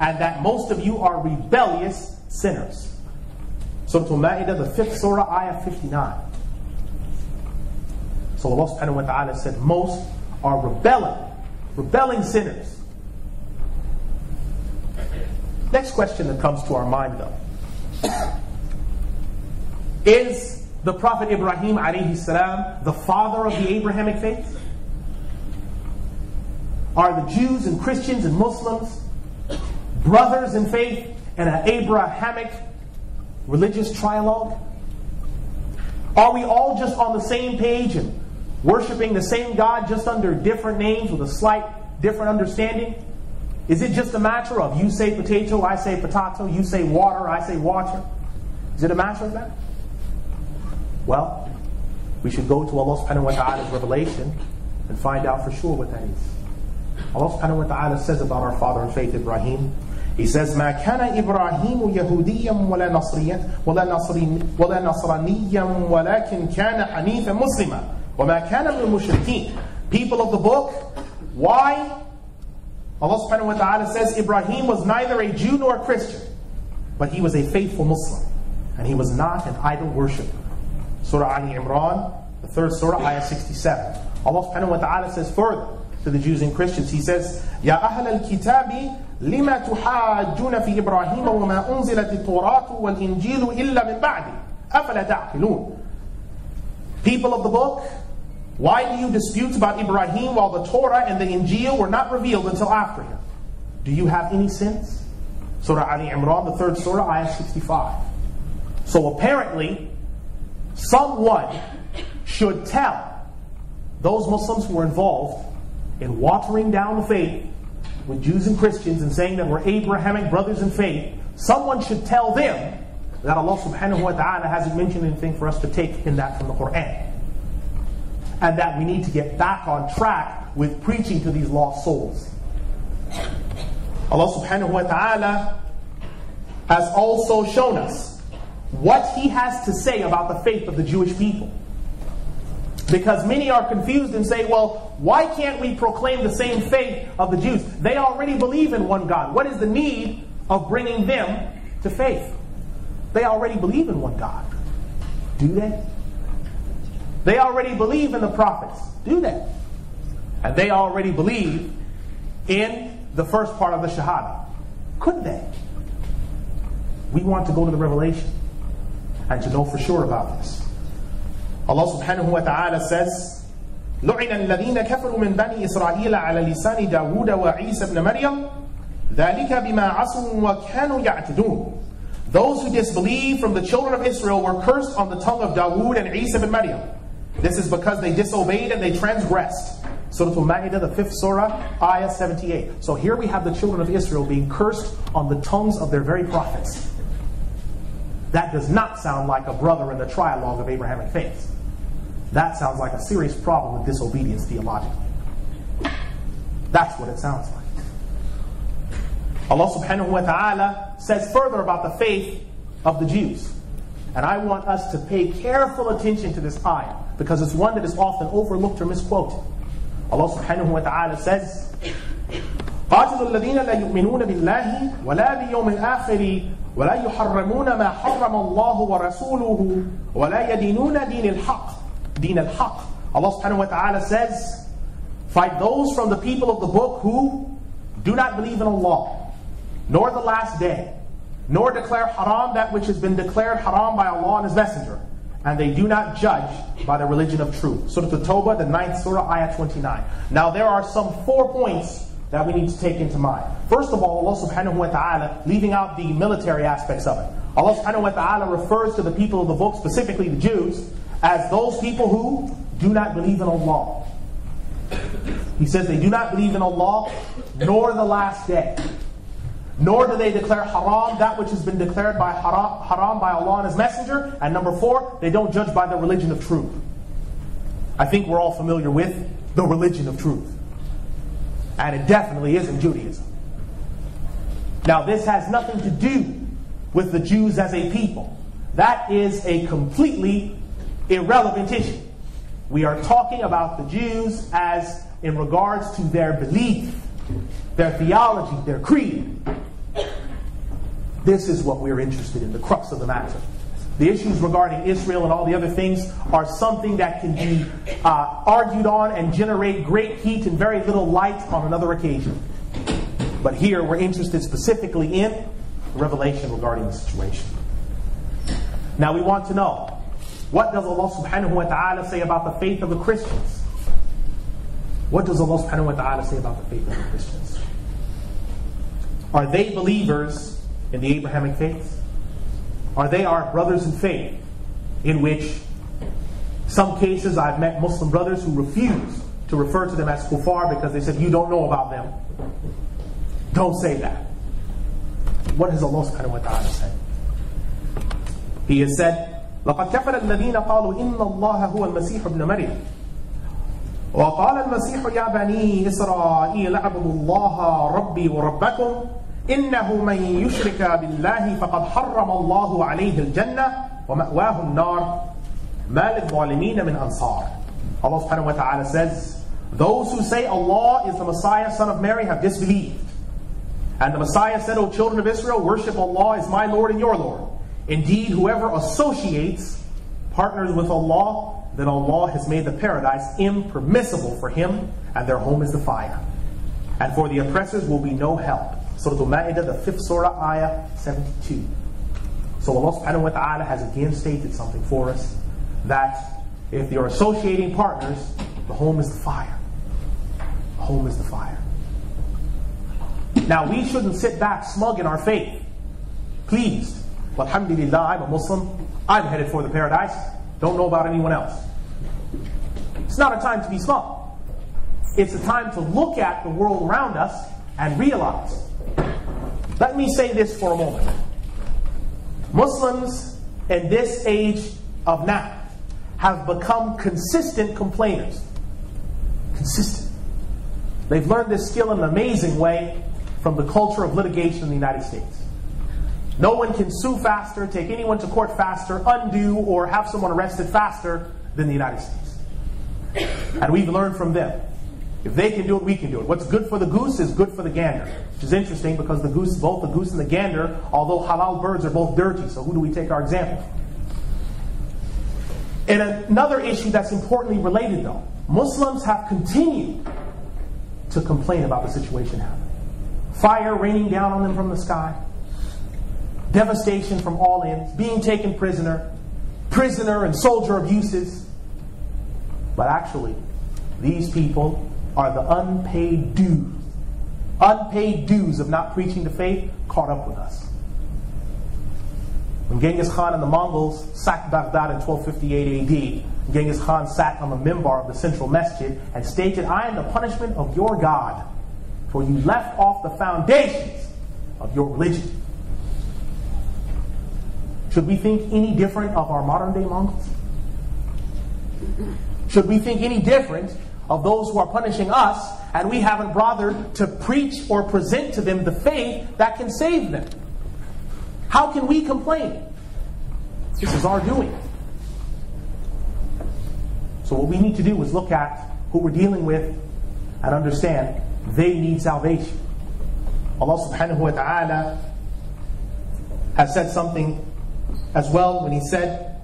and that most of you are rebellious sinners. Surah Al-Ma'idah, the 5th surah, ayah 59. So Allah subhanahu wa ta'ala said most are rebelling sinners. Next question that comes to our mind though. Is the Prophet Ibrahim alayhi salam the father of the Abrahamic faith? Are the Jews and Christians and Muslims brothers in faith in an Abrahamic religious trialogue? Are we all just on the same page and worshiping the same God just under different names with a slight different understanding? Is it just a matter of you say potato, I say potato, you say water, I say water? Is it a matter of that? Well, we should go to Allah subhanahu wa ta'ala's revelation and find out for sure what that is. Allah subhanahu wa ta'ala says about our father in faith, Ibrahim. He says, مَا كَانَ إِبْرَاهِيمُ يَهُودِيًّا وَلَا نَصْرَانِيًّا وَلَكِنْ كَانَ حَنِيفًا مُسْلِمًا وَمَا كَانَ مِنَ الْمُشْرِكِينَ. People of the book, why? Allah subhanahu wa ta'ala says Ibrahim was neither a Jew nor a Christian, but he was a faithful Muslim, and he was not an idol worshiper. Surah Ali Imran, the 3rd surah, ayah 67. Allah subhanahu wa ta'ala says further to the Jews and Christians, He says, يَا أَهْلَ الْكِتَابِ لِمَا تُحَاجُّونَ فِي إِبْرَاهِيمَ وَمَا أُنزِلَتِ التَّوْرَاةُ وَالْإِنْجِيلُ إِلَّا مِنْ بَعْدِهِ أَفَلَا تَعْقِلُونَ. People of the book, why do you dispute about Ibrahim while the Torah and the Injil were not revealed until after him? Do you have any sense? Surah Ali Imran, the 3rd surah, ayah 65. So apparently, someone should tell those Muslims who were involved in watering down the faith with Jews and Christians and saying that we're Abrahamic brothers in faith, someone should tell them that Allah subhanahu wa ta'ala hasn't mentioned anything for us to take in that from the Qur'an. And that we need to get back on track with preaching to these lost souls. Allah subhanahu wa ta'ala has also shown us what He has to say about the faith of the Jewish people. Because many are confused and say, well, why can't we proclaim the same faith of the Jews? They already believe in one God. What is the need of bringing them to faith? They already believe in one God. Do they? They already believe in the prophets. Do they? And they already believe in the first part of the Shahada. Could they? We want to go to the revelation and to know for sure about this. Allah subhanahu wa ta'ala says, لُعِنَ الَّذِينَ كَفَرُوا مِنْ بَنِي إِسْرَائِيلَ عَلَى لِسَانِ دَاوُودَ وَعِيسَى بْنَ مَرْيَمَ ذَلِكَ بِمَا عَصُوا وَكَانُوا يَعْتَدُونَ. Those who disbelieve from the children of Israel were cursed on the tongue of Dawood and Isa ibn Maryam. This is because they disobeyed and they transgressed. Surah Al-Ma'idah, the 5th surah, ayah 78. So here we have the children of Israel being cursed on the tongues of their very prophets. That does not sound like a brother in the trialogue of Abrahamic faith. That sounds like a serious problem with disobedience theologically. That's what it sounds like. Allah subhanahu wa ta'ala says further about the faith of the Jews. And I want us to pay careful attention to this ayah, because it's one that is often overlooked or misquoted. Allah subhanahu wa ta'ala says, قَاتِلُوا الَّذِينَ لَا يُؤْمِنُونَ بِاللَّهِ وَلَا بِيَوْمِ الْآخِرِ وَلَا يُحَرَّمُونَ مَا حَرَّمَ اللَّهُ وَرَسُولُهُ وَلَا يَدِينُونَ دِينَ الْحَقِّ. Allah subhanahu wa ta'ala says, fight those from the people of the book who do not believe in Allah, nor the last day, nor declare haram that which has been declared haram by Allah and His Messenger, and they do not judge by the religion of truth. Surah At-Tawbah, the 9th surah, ayah 29. Now there are some 4 points that we need to take into mind. First of all, Allah subhanahu wa ta'ala, leaving out the military aspects of it, Allah subhanahu wa ta'ala refers to the people of the book, specifically the Jews, as those people who do not believe in Allah. He says they do not believe in Allah, nor the last day. Nor do they declare haram that which has been declared by haram by Allah and His Messenger. And number 4, they don't judge by the religion of truth. I think we're all familiar with the religion of truth. And it definitely isn't Judaism. Now this has nothing to do with the Jews as a people. That is a completely irrelevant issue. We are talking about the Jews as in regards to their belief, their theology, their creed. This is what we're interested in, the crux of the matter. The issues regarding Israel and all the other things are something that can be argued on and generate great heat and very little light on another occasion. But here we're interested specifically in revelation regarding the situation. Now we want to know, what does Allah subhanahu wa ta'ala say about the faith of the Christians? What does Allah subhanahu wa ta'ala say about the faith of the Christians? Are they believers in the Abrahamic faith? Are they our brothers in faith? In which, some cases I've met Muslim brothers who refuse to refer to them as kuffar because they said, you don't know about them. Don't say that. What has Allah subhanahu wa ta'ala said? He has said, لَقَدْ كَفَرَ الَّذِينَ قَالُوا إِنَّ اللَّهَ هُوَ الْمَسِيحُ ابْنُ مَرْيَمَ وَقَالَ الْمَسِيحُ يَا بَنِي إِسْرَائِيلَ اعْبُدُوا اللَّهَ رَبِّي وَرَبَّكُمْ إِنَّهُ مَنْ يُشْرِكَ بِاللَّهِ فَقَدْ حَرَّمَ اللَّهُ عَلَيْهِ الْجَنَّةَ وَمَأْوَاهُ النَّارُ مَا لِلظَّالِمِينَ مِنْ أَنصَارٍ. Allah subhanahu wa ta'ala says, those who say Allah is the Messiah, son of Mary, have disbelieved. And the Messiah said, O children of Israel, worship Allah as my Lord and your Lord. Indeed, whoever associates, partners with Allah, then Allah has made the paradise impermissible for him, and their home is the fire. And for the oppressors will be no help. Surah Al-Ma'idah, the 5th surah, ayah 72. So Allah subhanahu wa ta'ala has again stated something for us, that if you're associating partners, the home is the fire. The home is the fire. Now we shouldn't sit back smug in our faith, pleased. Alhamdulillah, I'm a Muslim, I'm headed for the paradise, don't know about anyone else. It's not a time to be smug. It's a time to look at the world around us and realize. Let me say this for a moment. Muslims in this age of now have become consistent complainers. Consistent. They've learned this skill in an amazing way from the culture of litigation in the United States. No one can sue faster, take anyone to court faster, undo or have someone arrested faster than the United States. And we've learned from them. If they can do it, we can do it. What's good for the goose is good for the gander. Which is interesting because the goose, both the goose and the gander, although halal birds, are both dirty. So who do we take our example? And another issue that's importantly related though, Muslims have continued to complain about the situation happening. Fire raining down on them from the sky. Devastation from all ends. Being taken prisoner. Prisoner and soldier abuses. But actually, these people are the unpaid dues. Unpaid dues of not preaching the faith caught up with us. When Genghis Khan and the Mongols sacked Baghdad in 1258 AD, Genghis Khan sat on the minbar of the central masjid and stated, I am the punishment of your God, for you left off the foundations of your religion. Should we think any different of our modern day Mongols? Should we think any different of those who are punishing us and we haven't bothered to preach or present to them the faith that can save them? How can we complain? This is our doing. So what we need to do is look at who we're dealing with and understand they need salvation. Allah subhanahu wa ta'ala has said something as well when He said,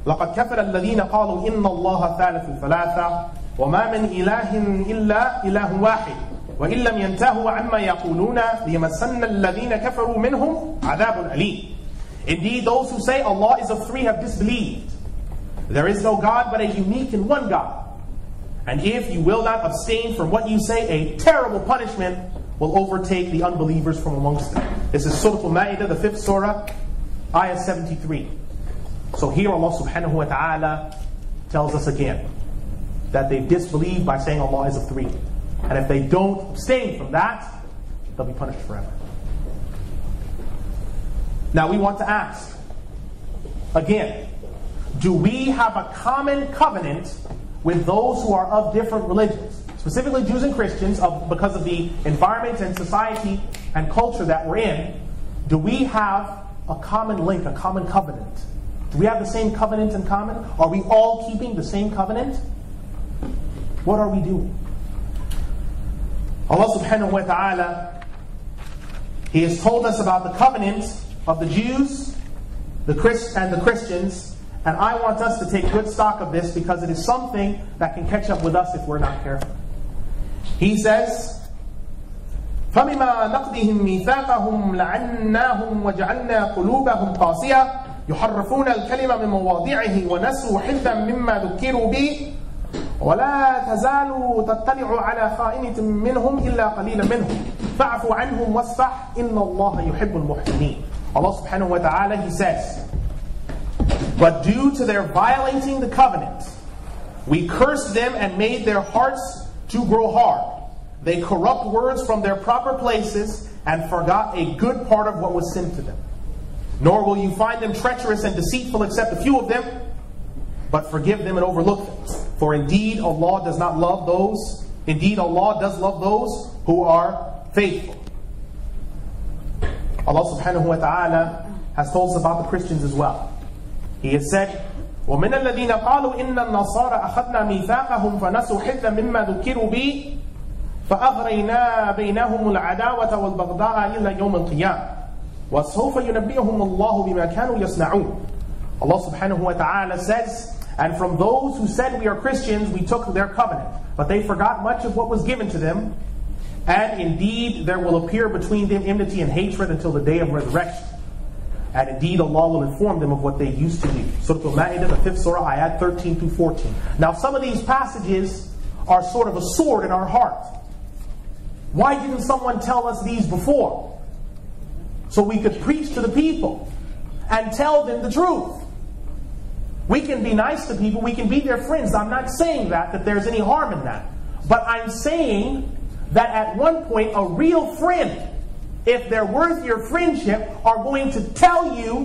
لَقَدْ كَفَرَ الَّذِينَ قَالُوا إِنَّ اللَّهَ ثَالِثُ ثَلَاثَةٍ وَمَا مِنْ إِلَهٍ إِلَّا إِلَهٌ وَاحِدٌ وَإِن لَّمْ يَنْتَهُوا عَمَّا يَقُولُونَ لِيَمَسَّنَّ الَّذِينَ كَفَرُوا مِنْهُمْ عَذَابٌ أَلِيمٌ. Indeed, those who say Allah is of three have disbelieved. There is no God but a unique and one God. And if you will not abstain from what you say, a terrible punishment will overtake the unbelievers from amongst them. This is Surah Al-Ma'idah, the 5th surah, ayah 73. So here Allah subhanahu wa ta'ala tells us again that they've disbelieved by saying Allah is of three. And if they don't abstain from that, they'll be punished forever. Now we want to ask, again, do we have a common covenant with those who are of different religions? Specifically Jews and Christians, because of the environment and society and culture that we're in, do we have a common link, a common covenant? Do we have the same covenant in common? Are we all keeping the same covenant? What are we doing? Allah subhanahu wa ta'ala, He has told us about the covenant of the Jews and the Christians, and I want us to take good stock of this because it is something that can catch up with us if we're not careful. He says, فَبِمَا نَقْضِهِمْ مِيثَاقَهُمْ لَعَنَّاهُمْ وَجَعَلْنَا قُلُوبَهُمْ قَاسِيَةً يحرفون الكلمة من مواضعه ونسوا حظا مما ذكروا به ولا تزال تطلع على خائنة منهم إلا قليلا منهم فاعف عنهم واصفح إن الله يحب المحسنين. Allah subhanahu wa ta'ala, He says, but due to their violating the covenant, we cursed them and made their hearts to grow hard. They corrupt words from their proper places and forgot a good part of what was sent to them. Nor will you find them treacherous and deceitful except a few of them, but forgive them and overlook them. For indeed Allah does love those who are faithful. Allah subhanahu wa ta'ala has told us about the Christians as well. He has said, وَمِنَ الَّذِينَ قَالُوا إِنَّ النَّصَارَ أَخَذْنَا مِيثَاقَهُمْ فَنَسُوا حِظًّا مِمَّا ذُكِّرُوا بِهِ فَأَغْرَيْنَا بَيْنَهُمُ الْعَدَاوَةَ وَالْبَغْضَاءَ إِلَّا يَوْمَ الْقِيَامَةِ وَسَوْفَ يُنَبِّئُهُمُ اللَّهُ بِمَا كَانُوا يَصْنَعُونَ. Allah subhanahu wa ta'ala says, and from those who said we are Christians, we took their covenant, but they forgot much of what was given to them, and indeed there will appear between them enmity and hatred until the day of resurrection. And indeed Allah will inform them of what they used to do. Surah Al-Ma'idah, the 5th surah, ayat 13 through 14. Now some of these passages are sort of a sword in our heart. Why didn't someone tell us these before? So we could preach to the people and tell them the truth. We can be nice to people, we can be their friends. I'm not saying that there's any harm in that. But I'm saying that at one point a real friend, if they're worth your friendship, are going to tell you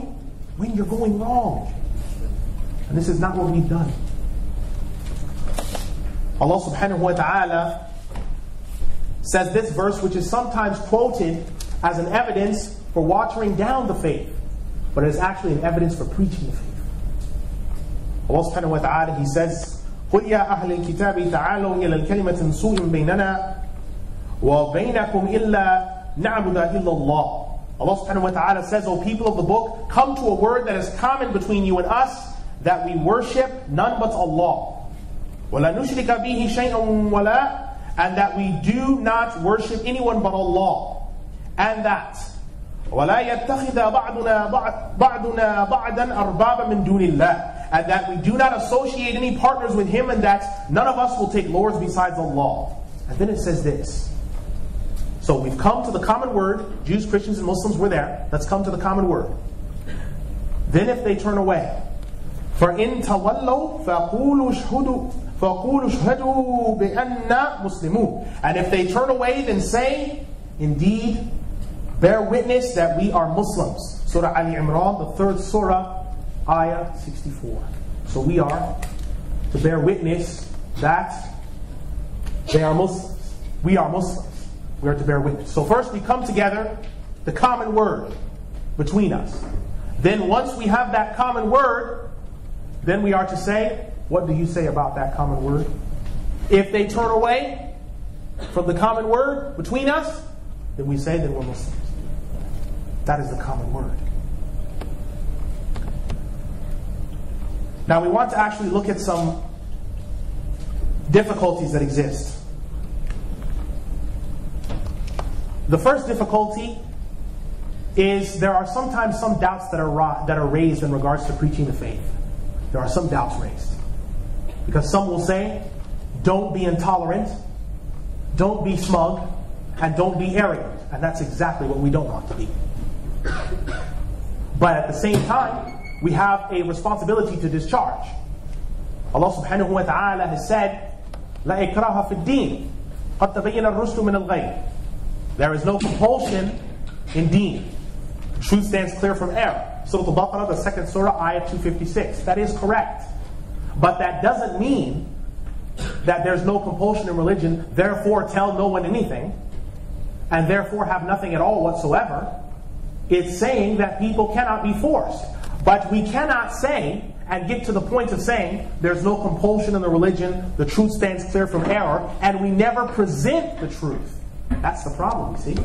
when you're going wrong. And this is not what we've done. Allah subhanahu wa ta'ala says this verse, which is sometimes quoted as an evidence for watering down the faith, but it is actually an evidence for preaching the faith. Allah subhanahu wa ta'ala, He says, قُلْ يَا أَهْلِ الْكِتَابِ تَعَالَوْا إِلَى الْكَلِمَةٍ سُوءٍ بَيْنَنَا وَبَيْنَكُمْ إِلَّا نَعْبُدَ إِلَّا اللَّهِ. Allah subhanahu wa ta'ala says, O people of the book, come to a word that is common between you and us, that we worship none but Allah. وَلَا نُشْرِكَ بِهِ شَيْئًا وَلَا, and that we do not worship anyone but Allah. And that وَلَا يَتَّخِذَ بَعْدُنَا بَعْدًا أَرْبَابًا مِنْ دُونِ اللَّهِ, and that we do not associate any partners with Him, and that none of us will take lords besides Allah. And then it says this. So we've come to the common word. Jews, Christians, and Muslims were there. Let's come to the common word. Then if they turn away, فَإِن تَوَلَّوْا فَقُولُوا اشْهَدُوا بِأَنَّا مُسْلِمُونَ. And if they turn away, then say, indeed, bear witness that we are Muslims. Surah Ali Imran, the 3rd surah, ayah 64. So we are to bear witness that they are Muslims. We are Muslims. We are to bear witness. So first we come together, the common word between us. Then once we have that common word, then we are to say, what do you say about that common word? If they turn away from the common word between us, then we say that we're Muslims. That is the common word. Now we want to actually look at some difficulties that exist. The first difficulty is there are sometimes some doubts that are raised in regards to preaching the faith. There are some doubts raised. Because some will say, don't be intolerant, don't be smug, and don't be arrogant. And that's exactly what we don't want to be. But at the same time, we have a responsibility to discharge. Allah subhanahu wa ta'ala has said, لا إكراه في الدين قد تبين الرشد من الغي. There is no compulsion in deen. Truth stands clear from error. Surah Al-Baqarah, the 2nd surah, ayah 256. That is correct. But that doesn't mean that there's no compulsion in religion, therefore tell no one anything, and therefore have nothing at all whatsoever. It's saying that people cannot be forced. But we cannot say and get to the point of saying there's no compulsion in the religion, the truth stands clear from error, and we never present the truth. That's the problem, you see.